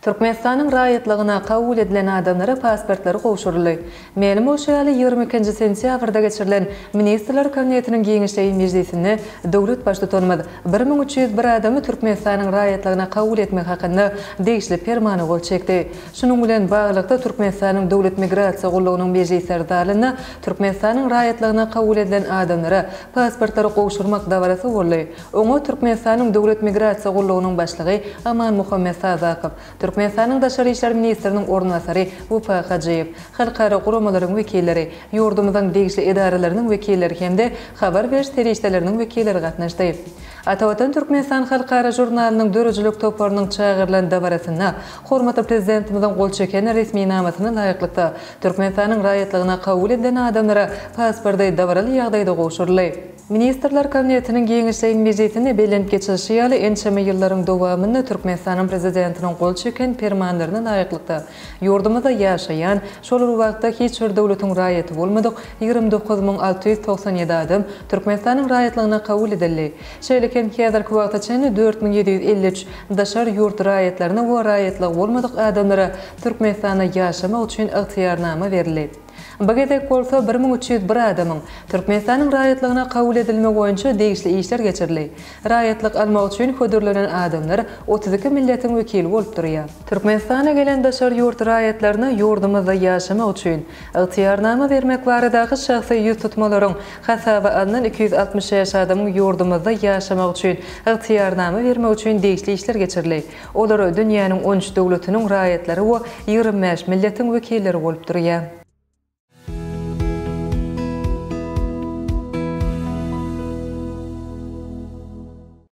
Türkmenistan'ın raýatlygyna kabul edilen adamlara pasportlary gowşuruldy. Melim o şeýle 22-nji sentýabrda geçirilen Ministrler Kabinetiniň giňişli mejlisinde döwlet başda tanymady. 1301 adamy Türkmenistanyň raýatlygyna kabul etmek hakynda degişli permany gol çekdi. Şunuň bilen baglykda Türkmenistanyň döwlet migrasiýa gollugynyň mejlislerdalyna Türkmenistanyň raýatlygyna kabul edilen adamlara pasportlary gowşurmak dawarasy boldy. Oňa Türkmenistanyň döwlet migrasiýa gollugynyň başlygy Aman Muhammed Sazakov, Türkmenistanyň Daşary işler ministriniň ornwasary Wufaq Hajiýew, halkara guramalaryň wekilleri, ýurdumyzyň degişli edareleriniň wekilleri hemde habar beriş terişdeleriniň wekilleri gatnaşdy. Atawatan Türkmenistan halkara jurnalynyň dörüjülük toparynyň çağırlan dawarasyna hormatly prezidentimiziň gol çeken resmi namasyny laýyklykda Türkmenistanyň raýatlygyna kabul edilen adamlara pasporty dawaraly ýagdaýda gowşuruldy. Ministrler Kabinetiniň giňişli mejlisinde belenip geçirişi ýaly ençeme ýyllaryň dowamynda Türkmenistanyň prezidentiniň gol çeken permanlaryna laýyklykda ýurdumyzda ýaşaýan, şol wagtda hiç bir döwletiň raýaty bolmadyk 29697 adam Türkmenistanyň raýatlygyna kabul edildi. Şeýlekem häzirki wagtda çenli 4753 daşar ýurt raýatlaryna we raýatlyk bolmadyk adamlara Türkmenistanda ýaşamak üçin ygtyýarnama berildi. Bagedek bolsa 1301 adamyň Türkmenistanyň raýatlygyna kabul edilmegi boýunça degişli işler geçirildi. Raýatlyk almak üçin hödürlenen adamlar 32 milletiň wekili bolup durýar. Türkmenistana gelen daşar ýurt raýatlaryna ýurdumyzda ýaşamak üçin ygtyýarnama bermek baradaky şahsy ýüz tutmalaryň hasaba alynan 260 adamyň ýurdumyzda ýaşamak üçin ygtyýarnama bermek üçin degişli işler geçirildi. Olar dünýäniň 13 döwletiniň raýatlary we 25 milletiň wekilleri bolup durýar.